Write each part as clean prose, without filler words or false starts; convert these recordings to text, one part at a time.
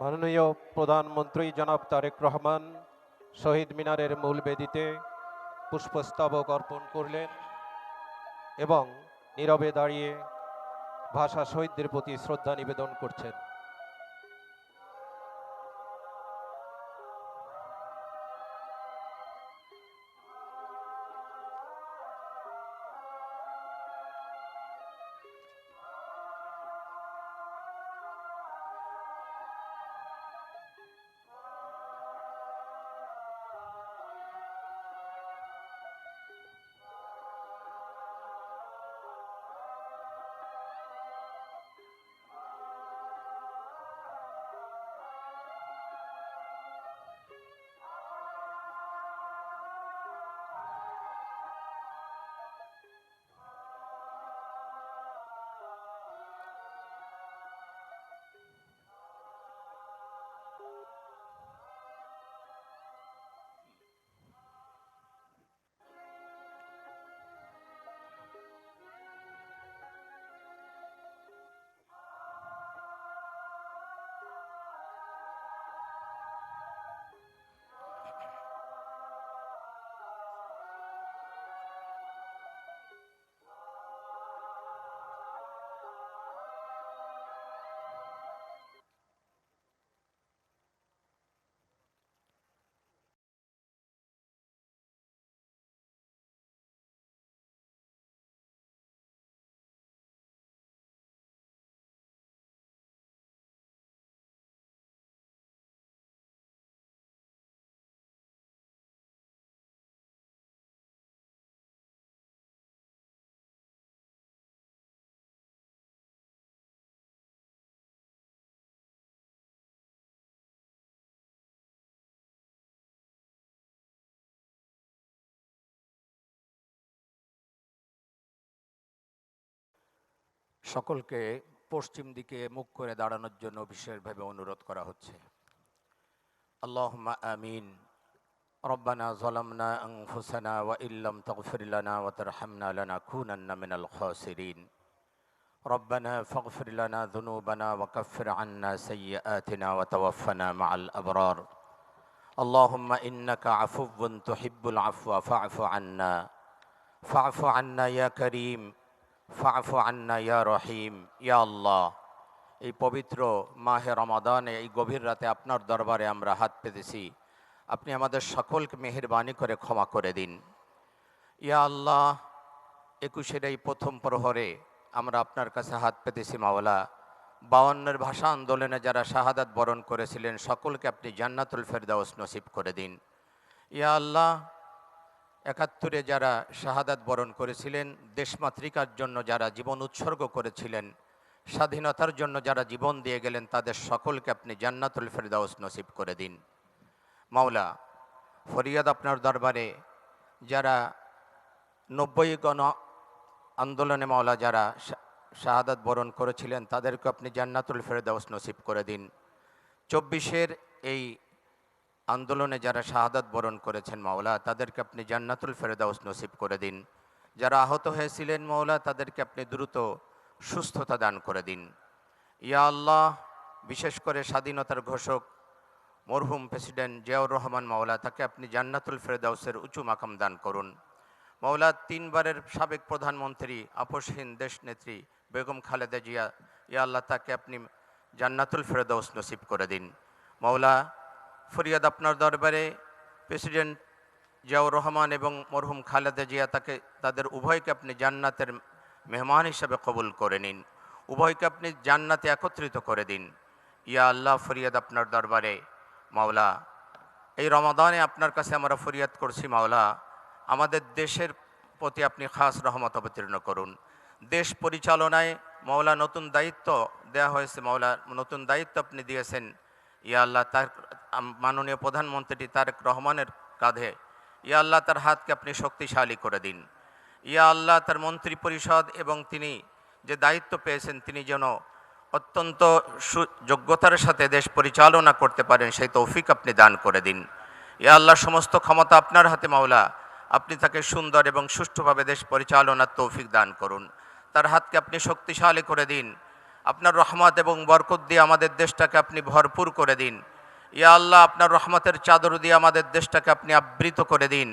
মাননীয় প্রধানমন্ত্রী জনাব তারেক রহমান শহীদ মিনারের মূল বেদিতে পুষ্পস্তবক অর্পণ করলেন এবং নীরবে দাঁড়িয়ে ভাষা শহীদদের প্রতি শ্রদ্ধা নিবেদন করছেন। সকলকে পশ্চিম দিকে মুখ করে দাঁড়ানোর জন্য বিশেষভাবে অনুরোধ করা হচ্ছে। আল্লাহুম্মা আমিন। রব্বানা যালামনা আনফুসানা ওয়া ইল্লাম তাগফির লানা ওয়া তারহামনা লানাকুনান্না মিনাল খাসিরিন। রব্বানা ফাগফির লানা যুনুবানা ওয়া কাফির আন্না সাইয়্যাতিনা ওয়া তাওয়াফানা মাআল আবরার। আল্লাহুম্মা ইন্নাকা আফুউন তুহিব্বুল আফওয়া ফা'ফু আন্না। ফা'ফু আন্না ইয়া কারীম, ফা'ফু আন্না ইয়া রহিম। ইয়া আল্লাহ, এই পবিত্র মাহে রমাদানে এই গভীর রাতে আপনার দরবারে আমরা হাত পেতেছি, আপনি আমাদের সকলকে মেহেরবানি করে ক্ষমা করে দিন। ইয়া আল্লাহ, 21-এর এই প্রথম প্রহরে আমরা আপনার কাছে হাত পেতেছি মাওলা। 52-এর ভাষা আন্দোলনে যারা শাহাদাত বরণ করেছিলেন সকলকে আপনি জান্নাতুল ফেরদাউস নসিব করে দিন। ইয়া আল্লাহ, 71-এ যারা শাহাদাত বরণ করেছিলেন, দেশমাতৃকার জন্য যারা জীবন উৎসর্গ করেছিলেন, স্বাধীনতার জন্য যারা জীবন দিয়ে গেলেন, তাদের সকলকে আপনি জান্নাতুল ফেরদাউস নসিব করে দিন। মাওলা, ফরিয়াদ আপনার দরবারে যারা 90 গণ আন্দোলনে মাওলা যারা শাহাদাত বরণ করেছিলেন, তাদেরকে আপনি জান্নাতুল ফেরদাউস নসিব করে দিন। 24-এর এই আন্দোলনে যারা শাহাদাত বরণ করেছেন মাওলা, তাদেরকে আপনি জান্নাতুল ফেরদাউস নসিব করে দিন। যারা আহত হয়েছিলেন মাওলা, তাদেরকে আপনি দ্রুত সুস্থতা দান করে দিন। ইয়া আল্লাহ, বিশেষ করে স্বাধীনতার ঘোষক মরহুম প্রেসিডেন্ট জিয়াউর রহমান মাওলা, তাকে আপনি জান্নাতুল ফেরদাউসের উঁচু মাকাম দান করুন। মাওলা, 3 বারের সাবেক প্রধানমন্ত্রী আপসহীন দেশনেত্রী বেগম খালেদা জিয়া, ইয়া আল্লাহ, তাকে আপনি জান্নাতুল ফেরদাউস নসিব করে দিন। মাওলা, ফরিয়াদ আপনার দরবারে প্রেসিডেন্ট জিয়াউর রহমান এবং মরহুম খালেদা জিয়া, তাদের উভয়কে আপনি জান্নাতের মেহমান হিসাবে কবুল করে নিন। উভয়কে আপনি জান্নাতে একত্রিত করে দিন। ইয়া আল্লাহ, ফরিয়াদ আপনার দরবারে মাওলা, এই রমাদানে আপনার কাছে আমরা ফরিয়াদ করছি মাওলা, আমাদের দেশের প্রতি আপনি খাস রহমত অবতীর্ণ করুন। দেশ পরিচালনায় মাওলা নতুন দায়িত্ব দেয়া হয়েছে মাওলা, নতুন দায়িত্ব আপনি দিয়েছেন। ইয়া আল্লাহ, তার মাননীয় প্রধানমন্ত্রী তারেক রহমানের কাঁধে, ইয়া আল্লাহ, তার হাতকে আপনি শক্তিশালী করে দিন। ইয়া আল্লাহ, তার মন্ত্রী পরিষদ এবং তিনি যে দায়িত্ব পেয়েছেন, তিনি যেন অত্যন্ত যোগ্যতার সাথে দেশ পরিচালনা করতে পারেন, সেই তৌফিক আপনি দান করে দিন। ইয়া আল্লাহ, সমস্ত ক্ষমতা আপনার হাতে মাওলা, আপনি তাকে সুন্দর এবং সুষ্ঠুভাবে দেশ পরিচালনার তৌফিক দান করুন। তার হাতকে আপনি শক্তিশালী করে দিন। আপনার রহমত এবং বরকত দিয়ে আমাদের দেশটাকে আপনি ভরপুর করে দিন। ইয়া আল্লাহ, আপনার রহমতের চাদর দিয়ে আমাদের দেশটাকে আপনি আবৃত করে দিন।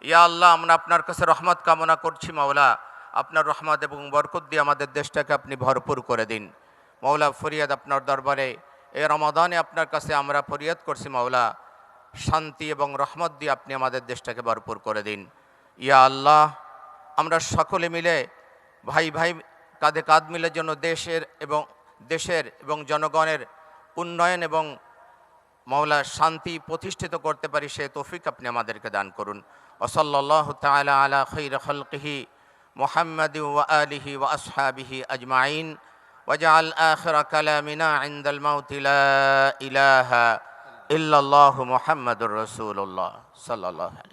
ইয়া আল্লাহ, আমরা আপনার কাছে রহমত কামনা করছি মাওলা, আপনার রহমত এবং বরকত দিয়ে আমাদের দেশটাকে আপনি ভরপুর করে দিন। মাওলা, ফরিয়াদ আপনার দরবারে এই রমাদানে আপনার কাছে আমরা ফরিয়াদ করছি মাওলা, শান্তি এবং রহমত দিয়ে আপনি আমাদের দেশটাকে ভরপুর করে দিন। ইয়া আল্লাহ, আমরা সকলে মিলে ভাই ভাই কাঁধে কাঁধ মিলে যেন দেশের এবং জনগণের উন্নয়ন এবং মাওলা শান্তি প্রতিষ্ঠিত করতে পারি, সে তৌফিক আপনি আমাদেরকে দান করুন। ওসল্লাল্লাহু তাআলা আলা খাইরি খালকিহি মুহাম্মাদি ওয়া আলিহি ওয়া আসহাবিহি আজমাইন ওয়াজআল আখিরা কালামিনা ইনদাল মাউতি লা ইলাহা ইল্লাল্লাহু মুহাম্মাদুর রাসূলুল্লাহ সাল্লাল্লাহু আলাইহি